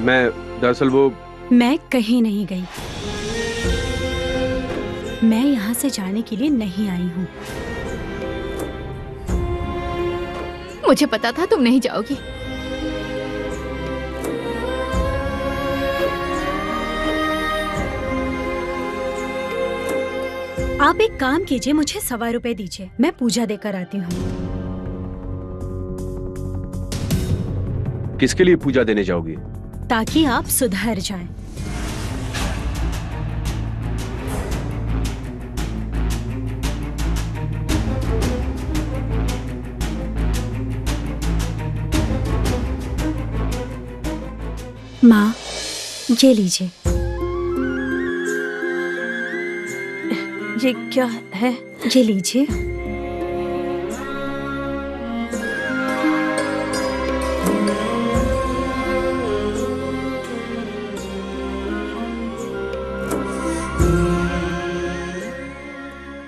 मैं दरअसल वो मैं कहीं नहीं गई। मैं यहाँ से जाने के लिए नहीं आई हूँ। मुझे पता था तुम नहीं जाओगी। आप एक काम कीजिए, मुझे 1.25 रुपए दीजिए, मैं पूजा देकर आती हूँ। किसके लिए पूजा देने जाओगी? ताकि आप सुधर जाएं। माँ, ये लीजिए। ये क्या है? ये लीजिए।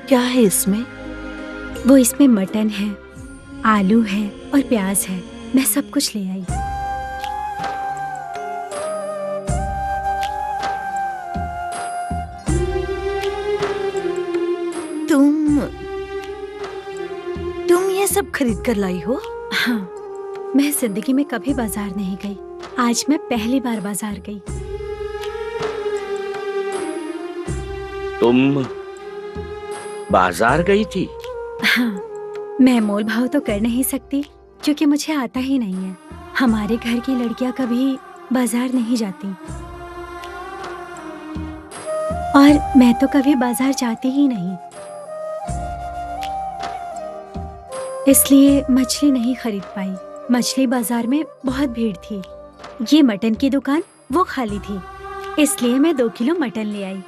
क्या है इसमें? वो इसमें मटन है, आलू है और प्याज है। मैं सब कुछ ले आई। तुम ये सब खरीद कर लाई हो? हाँ, मैं जिंदगी में कभी बाजार नहीं गई। आज मैं पहली बार बाजार गई। तुम बाजार गई थी? हाँ, मैं मोल भाव तो कर नहीं सकती क्योंकि मुझे आता ही नहीं है। हमारे घर की लड़कियां कभी बाजार नहीं जाती और मैं तो कभी बाजार जाती ही नहीं, इसलिए मछली नहीं खरीद पाई। मछली बाजार में बहुत भीड़ थी। ये मटन की दुकान वो खाली थी, इसलिए मैं 2 किलो मटन ले आई।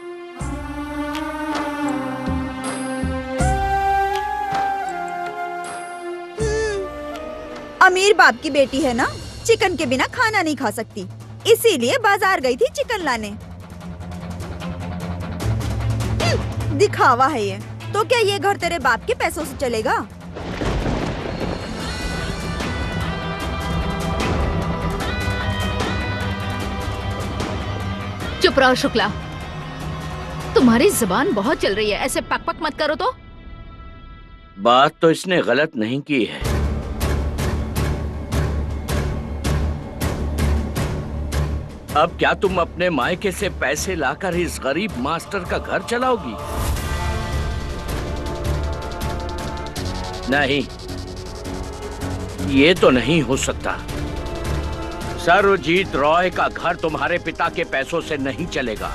अमीर बाप की बेटी है ना, चिकन के बिना खाना नहीं खा सकती, इसीलिए बाजार गई थी चिकन लाने। दिखावा है ये। तो क्या ये घर तेरे बाप के पैसों से चलेगा? चुप रहो शुक्ला, तुम्हारी जुबान बहुत चल रही है, ऐसे पक पक मत करो तो। बात तो इसने गलत नहीं की है। अब क्या तुम अपने मायके से पैसे लाकर इस गरीब मास्टर का घर चलाओगी? नहीं, ये तो नहीं हो सकता। सर्वजीत रॉय का घर तुम्हारे पिता के पैसों से नहीं चलेगा।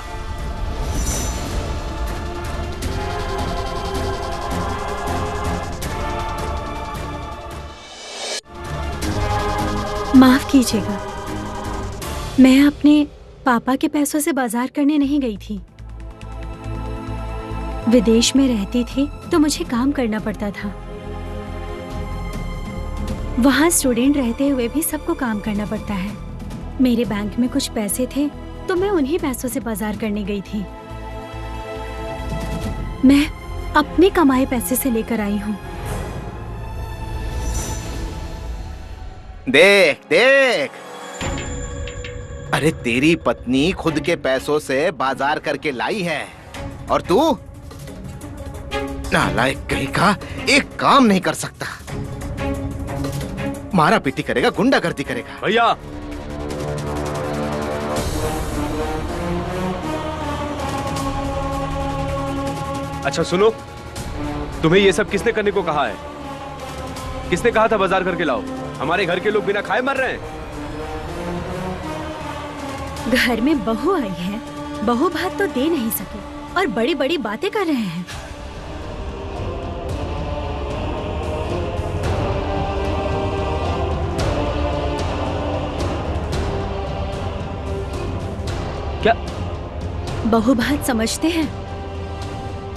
माफ कीजिएगा, मैं अपने पापा के पैसों से बाजार करने नहीं गई थी। विदेश में रहती थी तो मुझे काम करना पड़ता था। वहाँ स्टूडेंट रहते हुए भी सबको काम करना पड़ता है। मेरे बैंक में कुछ पैसे थे तो मैं उन्हीं पैसों से बाजार करने गई थी। मैं अपने कमाए पैसे से लेकर आई हूँ। देख देख, अरे तेरी पत्नी खुद के पैसों से बाजार करके लाई है और तू नालायक कहीं का एक काम नहीं कर सकता। मारा पीटी करेगा, गुंडागर्दी करेगा। भैया, अच्छा सुनो, तुम्हें ये सब किसने करने को कहा है? किसने कहा था बाजार करके लाओ? हमारे घर के लोग बिना खाए मर रहे हैं। घर में बहू आई है, बहू भात तो दे नहीं सके और बड़ी बड़ी बातें कर रहे हैं। क्या बहू भात समझते हैं?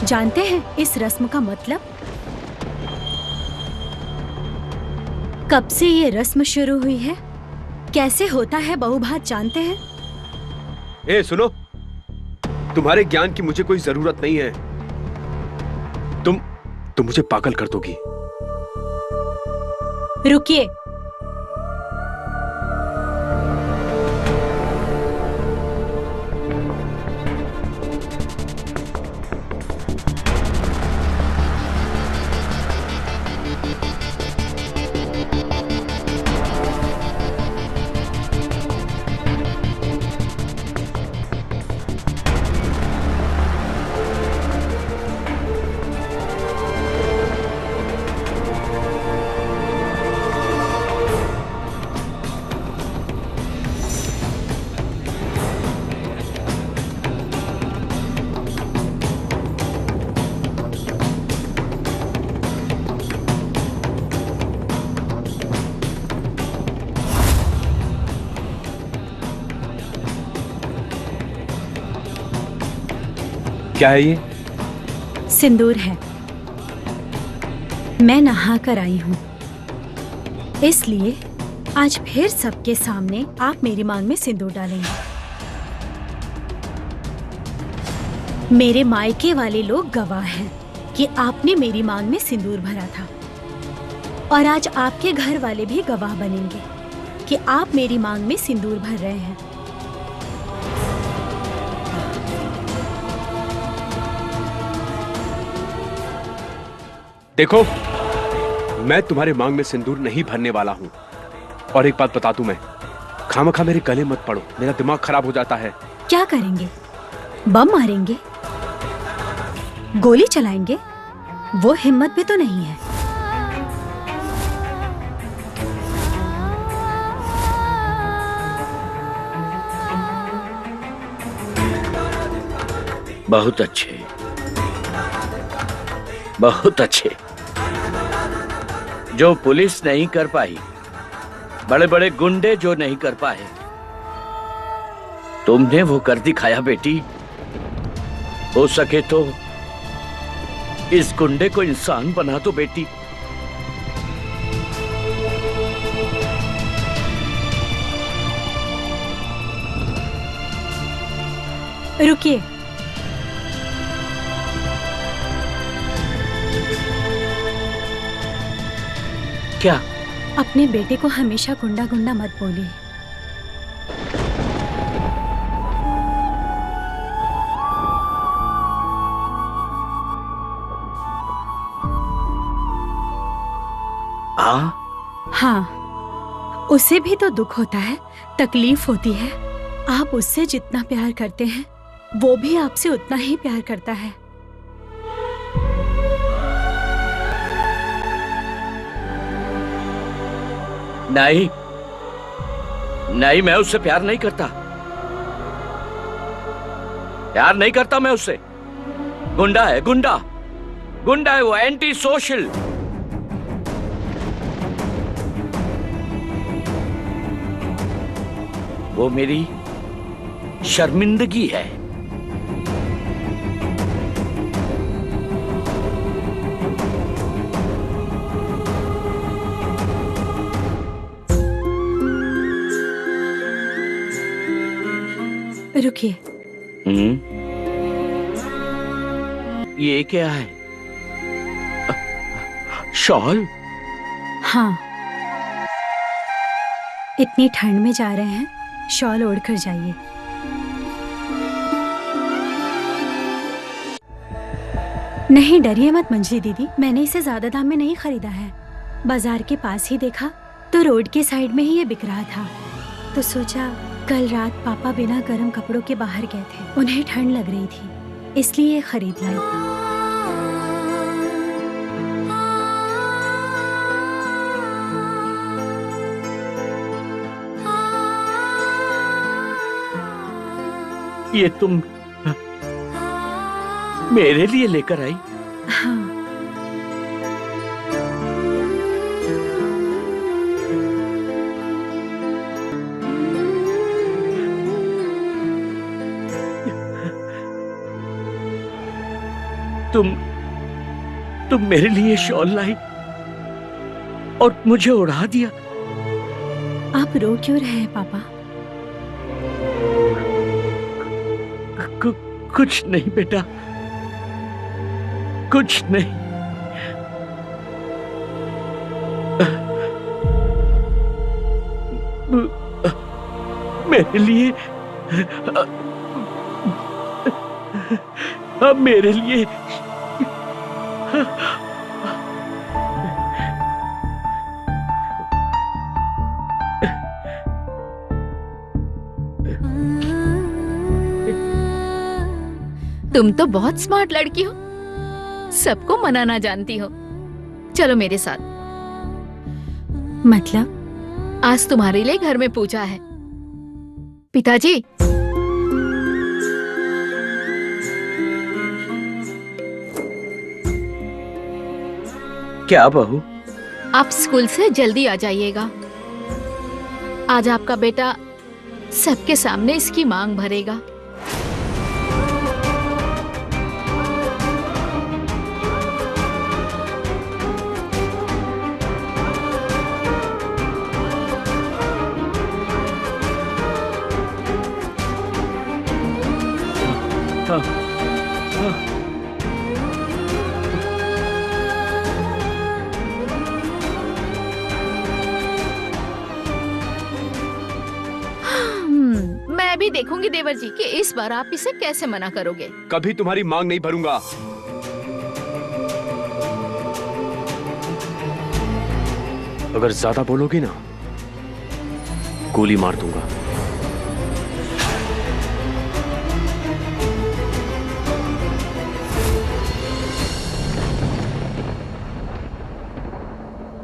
जानते हैं इस रस्म का मतलब? कब से ये रस्म शुरू हुई है? कैसे होता है बहू भात जानते हैं? ए सुनो, तुम्हारे ज्ञान की मुझे कोई जरूरत नहीं है। तुम मुझे पागल कर दोगी। रुकिए। क्या है ये? सिंदूर है। मैं नहा कर आई हूँ, इसलिए आज फिर सबके सामने आप मेरी मांग में सिंदूर डालेंगे। मेरे मायके वाले लोग गवाह हैं कि आपने मेरी मांग में सिंदूर भरा था, और आज आपके घर वाले भी गवाह बनेंगे कि आप मेरी मांग में सिंदूर भर रहे हैं। देखो, मैं तुम्हारे मांग में सिंदूर नहीं भरने वाला हूँ। और एक बात बता दूं, मैं खामखा मेरे गले मत पड़ो, मेरा दिमाग खराब हो जाता है। क्या करेंगे? बम मारेंगे? गोली चलाएंगे? वो हिम्मत भी तो नहीं है। बहुत अच्छे, बहुत अच्छे। जो पुलिस नहीं कर पाई, बड़े बड़े गुंडे जो नहीं कर पाए, तुमने वो कर दिखाया बेटी। हो सके तो इस गुंडे को इंसान बना दो बेटी। रुकिए, क्या? अपने बेटे को हमेशा गुंडा गुंडा मत बोलिए। हाँ, उसे भी तो दुख होता है, तकलीफ होती है। आप उससे जितना प्यार करते हैं, वो भी आपसे उतना ही प्यार करता है। नहीं नहीं, मैं उससे प्यार नहीं करता, प्यार नहीं करता मैं उससे। गुंडा है, गुंडा गुंडा है वो, एंटी सोशल। वो मेरी शर्मिंदगी है। रुकिए, ये क्या है? शॉल? हाँ, इतनी ठंड में जा रहे हैं, शॉल ओढ़कर जाइए। नहीं डरिए मत मंजरी दीदी, मैंने इसे ज्यादा दाम में नहीं खरीदा है। बाजार के पास ही देखा तो रोड के साइड में ही ये बिक रहा था, तो सोचा कल रात पापा बिना गर्म कपड़ों के बाहर गए थे, उन्हें ठंड लग रही थी, इसलिए ये खरीद लाई। ये तुम मेरे लिए लेकर आई? हाँ, तुम मेरे लिए शॉल लाई और मुझे उड़ा दिया। आप रो क्यों रहे हैं पापा? कुछ नहीं बेटा, कुछ नहीं। मेरे लिए, अब मेरे लिए तुम तो बहुत स्मार्ट लड़की हो, सबको मनाना जानती हो। चलो मेरे साथ। मतलब? आज तुम्हारे लिए घर में पूजा है। पिताजी, क्या बहू? आप स्कूल से जल्दी आ जाइएगा। आज आपका बेटा सबके सामने इसकी मांग भरेगा। हाँ, हाँ। मैं भी देखूंगी देवर जी कि इस बार आप इसे कैसे मना करोगे। कभी तुम्हारी मांग नहीं भरूंगा। अगर ज्यादा बोलोगी ना, गोली मार दूंगा।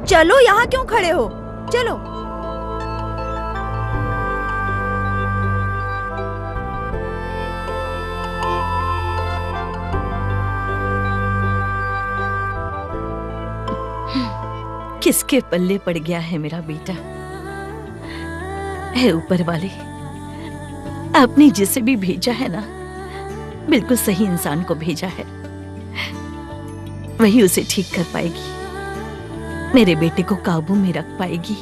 चलो, यहाँ क्यों खड़े हो? चलो। किसके पल्ले पड़ गया है मेरा बेटा? है ऊपर वाले, आपने जिसे भी भेजा है ना, बिल्कुल सही इंसान को भेजा है। वही उसे ठीक कर पाएगी, मेरे बेटे को काबू में रख पाएगी।